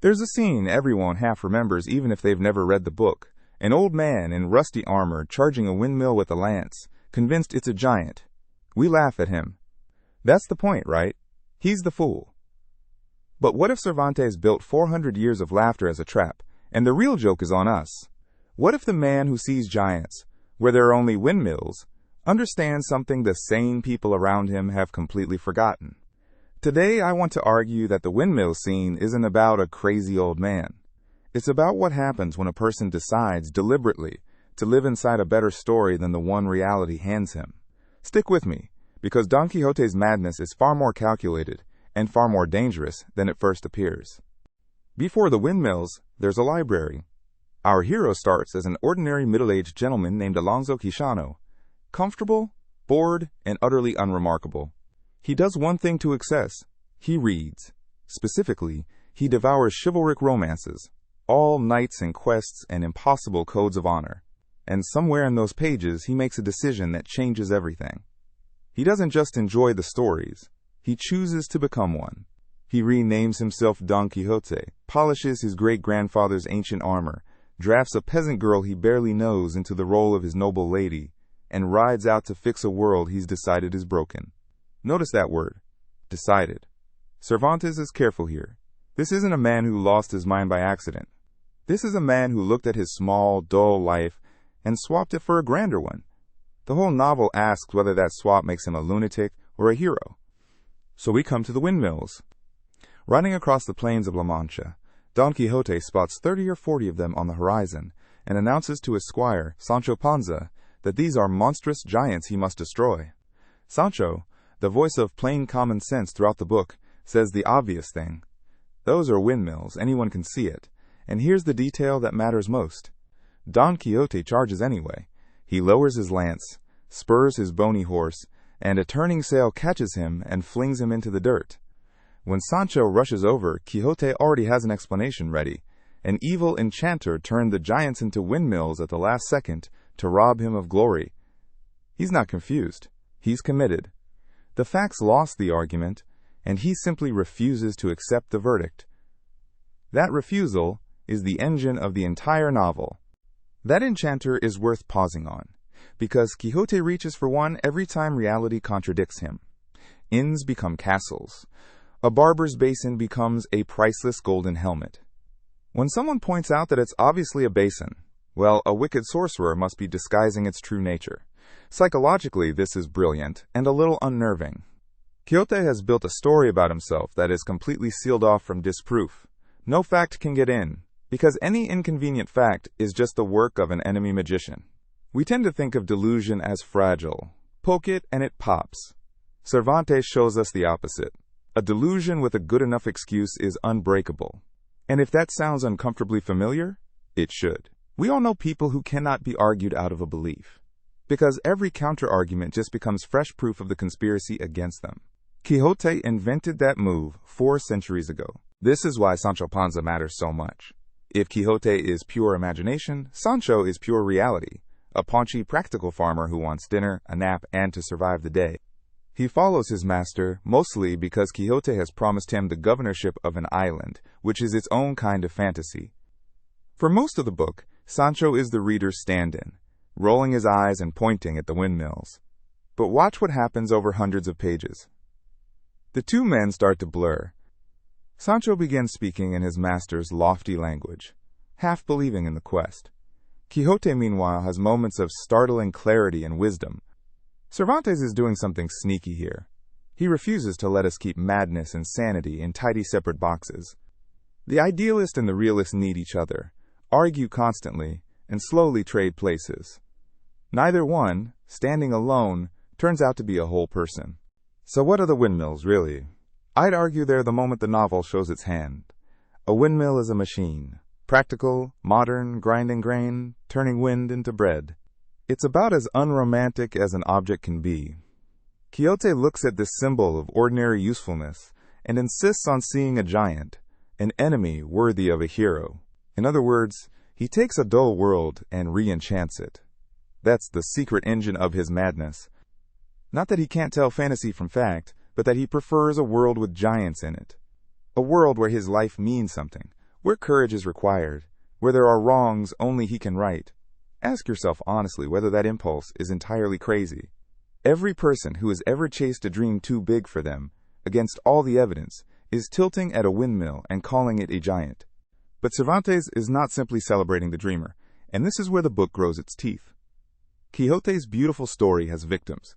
There's a scene everyone half remembers even if they've never read the book. An old man in rusty armor charging a windmill with a lance, convinced it's a giant. We laugh at him. That's the point, right? He's the fool. But what if Cervantes built 400 years of laughter as a trap, and the real joke is on us? What if the man who sees giants, where there are only windmills, understands something the sane people around him have completely forgotten? Today I want to argue that the windmill scene isn't about a crazy old man. It's about what happens when a person decides deliberately to live inside a better story than the one reality hands him. Stick with me, because Don Quixote's madness is far more calculated and far more dangerous than it first appears. Before the windmills, there's a library. Our hero starts as an ordinary middle-aged gentleman named Alonso Quixano, comfortable, bored, and utterly unremarkable. He does one thing to excess. He reads. Specifically, he devours chivalric romances, all knights and quests and impossible codes of honor. And somewhere in those pages, he makes a decision that changes everything. He doesn't just enjoy the stories. He chooses to become one. He renames himself Don Quixote, polishes his great-grandfather's ancient armor, drafts a peasant girl he barely knows into the role of his noble lady, and rides out to fix a world he's decided is broken. Notice that word, decided. Cervantes is careful here. This isn't a man who lost his mind by accident. This is a man who looked at his small, dull life and swapped it for a grander one. The whole novel asks whether that swap makes him a lunatic or a hero. So we come to the windmills. Riding across the plains of La Mancha, Don Quixote spots 30 or 40 of them on the horizon and announces to his squire, Sancho Panza, that these are monstrous giants he must destroy. Sancho, the voice of plain common sense throughout the book, says the obvious thing. Those are windmills, anyone can see it. And here's the detail that matters most. Don Quixote charges anyway. He lowers his lance, spurs his bony horse, and a turning sail catches him and flings him into the dirt. When Sancho rushes over, Quixote already has an explanation ready. An evil enchanter turned the giants into windmills at the last second to rob him of glory. He's not confused. He's committed. The facts lost the argument, and he simply refuses to accept the verdict. That refusal is the engine of the entire novel. That enchanter is worth pausing on, because Quixote reaches for one every time reality contradicts him. Inns become castles. A barber's basin becomes a priceless golden helmet. When someone points out that it's obviously a basin, well, a wicked sorcerer must be disguising its true nature. Psychologically, this is brilliant and a little unnerving. Quixote has built a story about himself that is completely sealed off from disproof. No fact can get in, because any inconvenient fact is just the work of an enemy magician. We tend to think of delusion as fragile. Poke it and it pops. Cervantes shows us the opposite. A delusion with a good enough excuse is unbreakable. And if that sounds uncomfortably familiar, it should. We all know people who cannot be argued out of a belief, because every counter-argument just becomes fresh proof of the conspiracy against them. Quixote invented that move 4 centuries ago. This is why Sancho Panza matters so much. If Quixote is pure imagination, Sancho is pure reality, a paunchy, practical farmer who wants dinner, a nap, and to survive the day. He follows his master mostly because Quixote has promised him the governorship of an island, which is its own kind of fantasy. For most of the book, Sancho is the reader's stand-in, rolling his eyes and pointing at the windmills. But watch what happens over hundreds of pages. The two men start to blur. Sancho begins speaking in his master's lofty language, half believing in the quest. Quixote, meanwhile, has moments of startling clarity and wisdom. Cervantes is doing something sneaky here. He refuses to let us keep madness and sanity in tidy separate boxes. The idealist and the realist need each other, argue constantly, and slowly trade places. Neither one, standing alone, turns out to be a whole person. So what are the windmills, really? I'd argue they're the moment the novel shows its hand. A windmill is a machine. Practical, modern, grinding grain, turning wind into bread. It's about as unromantic as an object can be. Quixote looks at this symbol of ordinary usefulness and insists on seeing a giant, an enemy worthy of a hero. In other words, he takes a dull world and re-enchants it. That's the secret engine of his madness. Not that he can't tell fantasy from fact, but that he prefers a world with giants in it. A world where his life means something, where courage is required, where there are wrongs only he can right. Ask yourself honestly whether that impulse is entirely crazy. Every person who has ever chased a dream too big for them, against all the evidence, is tilting at a windmill and calling it a giant. But Cervantes is not simply celebrating the dreamer, and this is where the book grows its teeth. Quixote's beautiful story has victims.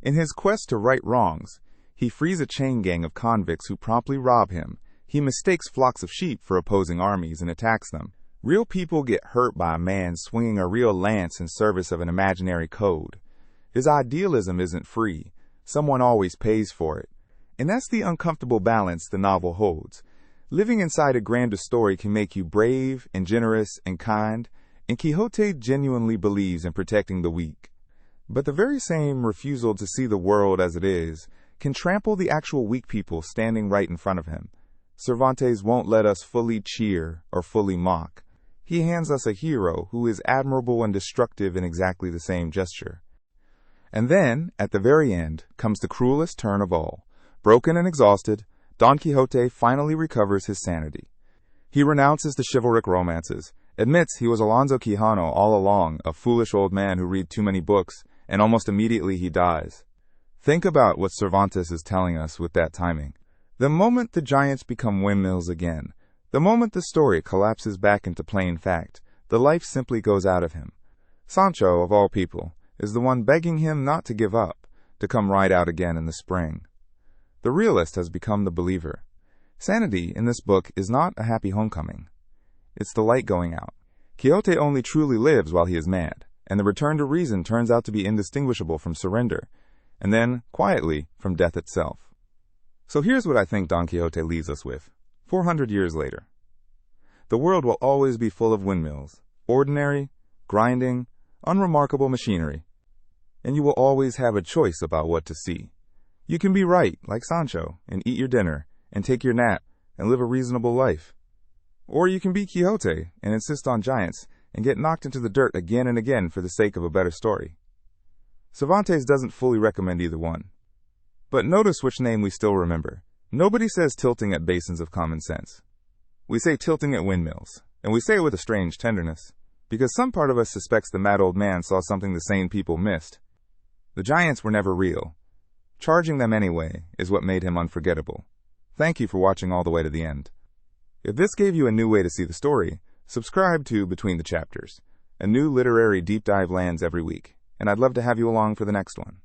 In his quest to right wrongs, he frees a chain gang of convicts who promptly rob him. He mistakes flocks of sheep for opposing armies and attacks them. Real people get hurt by a man swinging a real lance in service of an imaginary code. His idealism isn't free. Someone always pays for it. And that's the uncomfortable balance the novel holds. Living inside a grander story can make you brave and generous and kind, and Quixote genuinely believes in protecting the weak. But the very same refusal to see the world as it is can trample the actual weak people standing right in front of him. Cervantes won't let us fully cheer or fully mock. He hands us a hero who is admirable and destructive in exactly the same gesture. And then, at the very end, comes the cruelest turn of all. Broken and exhausted, Don Quixote finally recovers his sanity. He renounces the chivalric romances, admits he was Alonso Quijano all along, a foolish old man who read too many books, and almost immediately he dies. Think about what Cervantes is telling us with that timing. The moment the giants become windmills again, the moment the story collapses back into plain fact, the life simply goes out of him. Sancho, of all people, is the one begging him not to give up, to come right out again in the spring. The realist has become the believer. Sanity in this book is not a happy homecoming. It's the light going out. Quixote only truly lives while he is mad, and the return to reason turns out to be indistinguishable from surrender, and then, quietly, from death itself. So here's what I think Don Quixote leaves us with, 400 years later. The world will always be full of windmills, ordinary, grinding, unremarkable machinery, and you will always have a choice about what to see. You can be right, like Sancho, and eat your dinner, and take your nap, and live a reasonable life. Or you can be Quixote, and insist on giants, and get knocked into the dirt again and again for the sake of a better story. Cervantes doesn't fully recommend either one. But notice which name we still remember. Nobody says tilting at basins of common sense. We say tilting at windmills, and we say it with a strange tenderness, because some part of us suspects the mad old man saw something the sane people missed. The giants were never real. Charging them anyway is what made him unforgettable. Thank you for watching all the way to the end. If this gave you a new way to see the story, subscribe to Between the Chapters. A new literary deep dive lands every week, and I'd love to have you along for the next one.